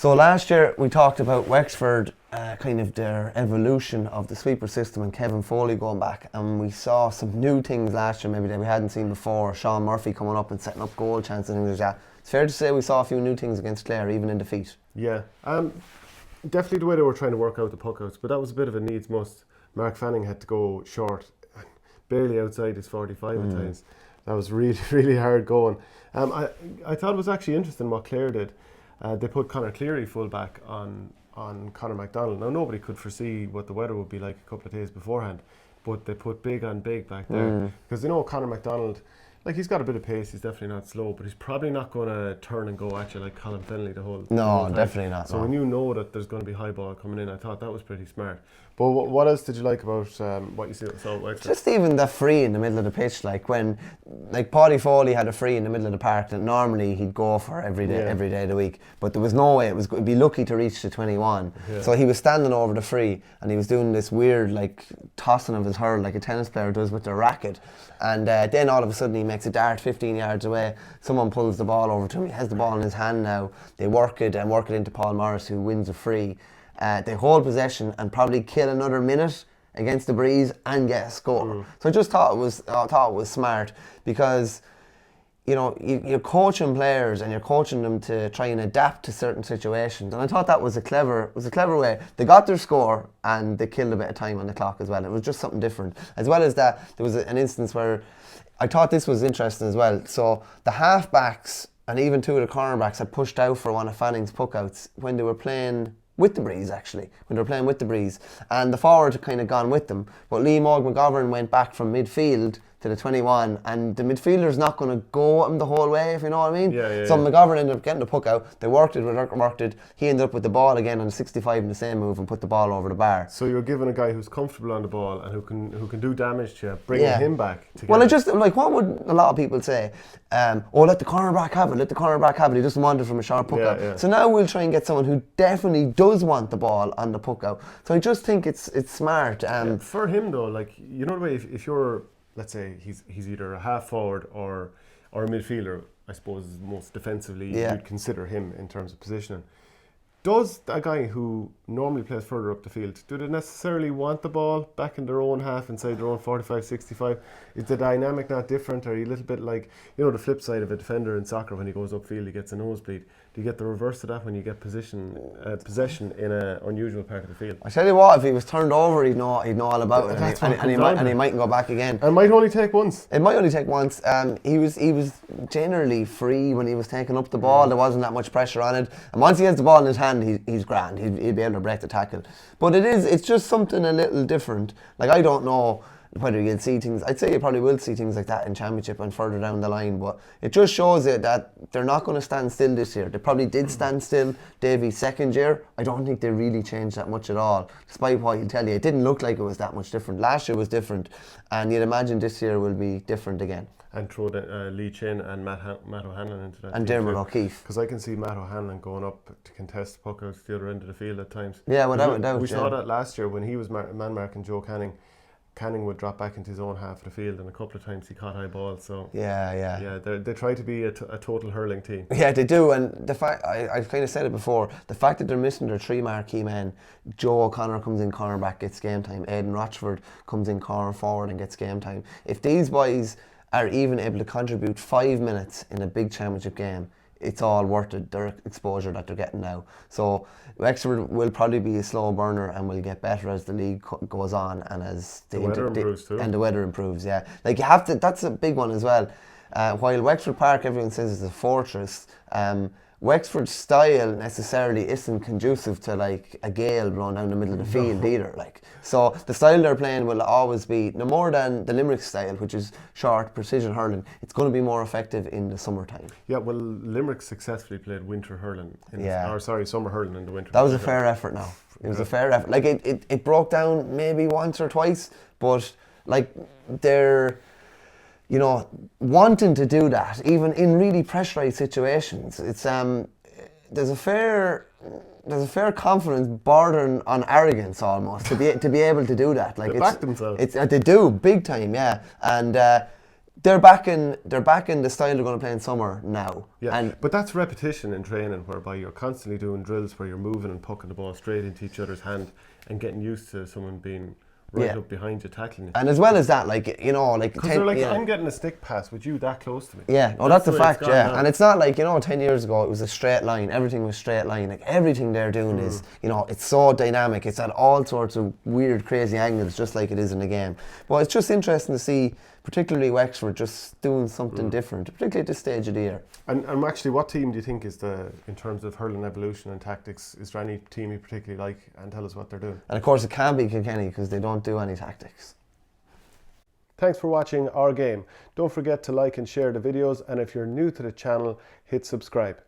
So last year we talked about Wexford, kind of their evolution of the sweeper system and Kevin Foley going back, and we saw some new things last year maybe that we hadn't seen before. Sean Murphy coming up and setting up goal chances and things like that. It's fair to say we saw a few new things against Clare, even in defeat. Yeah, definitely the way they were trying to work out the puck outs, but that was a bit of a needs must. Mark Fanning had to go short, barely outside his 45 at times. That was really, really hard going. I thought it was actually interesting what Clare did. They put Conor Cleary fullback on Conor MacDonald. Now, nobody could foresee what the weather would be like a couple of days beforehand, but they put big on big back there. Because they know Conor MacDonald, like, he's got a bit of pace, he's definitely not slow, but he's probably not going to turn and go at you like Colin Fennelly the whole time. Definitely not. So when you know that there's going to be high ball coming in, I thought that was pretty smart. But what else did you like about what you saw at Wexford? Just even the free in the middle of the pitch, like when, like Paddy Foley had a free in the middle of the park that normally he'd go for every day of the week, but there was no way. It'd be lucky to reach the 21. So he was standing over the free and he was doing this weird like tossing of his hurl like a tennis player does with their racket, and then all of a sudden he makes a dart 15 yards away. Someone pulls the ball over to him. He has the ball in his hand now. They work it into Paul Morris, who wins a free. They hold possession and probably kill another minute against the breeze and get a score. So I just thought it was smart, because you're coaching players and you're coaching them to try and adapt to certain situations, and I thought that was a clever way. They got their score and they killed a bit of time on the clock as well. It was just something different. As well as that, there was an instance where I thought this was interesting as well. So the half-backs and even two of the cornerbacks had pushed out for one of Fanning's puck-outs when they were playing with the breeze, and the forward had kind of gone with them, but Lee Morg McGovern went back from midfield to the 21, and the midfielder's not going to go at him the whole way, if you know what I mean. So McGovern ended up getting the puck out. They worked it. He ended up with the ball again on 65 in the same move and put the ball over the bar. So you're giving a guy who's comfortable on the ball and who can do damage to you, bringing him back together. Well, I just like, what would a lot of people say? Let the cornerback have it. He doesn't want it from a sharp puck out. So now we'll try and get someone who definitely does want the ball on the puck out. So I just think it's smart. For him though, like, you know the way if you're, let's say he's either a half forward or a midfielder, I suppose most defensively you'd consider him in terms of positioning. Does a guy who normally plays further up the field, do they necessarily want the ball back in their own half, inside their own 45, 65? Is the dynamic not different? Are you a little bit like, the flip side of a defender in soccer, when he goes upfield he gets a nosebleed? Do you get the reverse of that when you get possession in an unusual part of the field? I tell you what, if he was turned over, he'd know all about it, and he mightn't go back again. And might only take once. It might only take once. He was generally free when he was taking up the ball. There wasn't that much pressure on it, and once he has the ball in his hand, he's grand. He'd be able to break the tackle. But it's just something a little different. Like, I don't know whether you'll see things. I'd say you probably will see things like that in Championship and further down the line, but it just shows you that they're not going to stand still this year. They probably did stand still Davy's second year. I don't think they really changed that much at all, despite what he'll tell you. It didn't look like it was that much different. Last year was different, and you'd imagine this year will be different again. And throw Lee Chin and Matt O'Hanlon into that. And Dermot O'Keefe. Because I can see Matt O'Hanlon going up to contest puck outs the other end of the field at times. Yeah, without a doubt. We saw that last year when he was man marking Joe Canning. Canning would drop back into his own half of the field, and a couple of times he caught high balls. So they try to be a total hurling team. Yeah, they do. And the fact, I've kind of said it before, the fact that they're missing their three marquee men, Joe O'Connor comes in cornerback, gets game time. Aidan Rochford comes in corner forward and gets game time. If these boys are even able to contribute 5 minutes in a big championship game, it's all worth it, their exposure that they're getting now. So Wexford will probably be a slow burner and will get better as the league goes on, and as the weather improves too. And the weather improves, yeah. Like, you have to, that's a big one as well. While Wexford Park, everyone says, is a fortress, Wexford's style necessarily isn't conducive to like a gale blowing down the middle of the field either. Like, so the style they're playing will always be, no more than the Limerick style, which is short, precision hurling. It's going to be more effective in the summertime. Yeah, well, Limerick successfully played winter hurling. Summer hurling in the winter. That was a fair effort now. It was a fair effort. Like, it broke down maybe once or twice, but like they're, wanting to do that, even in really pressurized situations. It's there's a fair confidence bordering on arrogance almost to be able to do that. Like, they back themselves. They do big time, yeah. And they're back in the style they're going to play in summer now. Yeah, but that's repetition in training, whereby you're constantly doing drills where you're moving and pucking the ball straight into each other's hand and getting used to someone being up behind you, tackling you. And as well as that, like, you know, like... Because they're like, I'm getting a stick pass with you that close to me. Yeah, no, that's a fact, yeah. And it's not like, you know, 10 years ago, it was a straight line. Everything was straight line. Like, everything they're doing is, you know, it's so dynamic. It's at all sorts of weird, crazy angles, just like it is in the game. But it's just interesting to see, particularly Wexford, just doing something different, particularly at this stage of the year. And actually, what team do you think is in terms of hurling evolution and tactics, is there any team you particularly like? And tell us what they're doing. And of course, it can be Kilkenny because they don't do any tactics. Thanks for watching Our Game. Don't forget to like and share the videos, and if you're new to the channel, hit subscribe.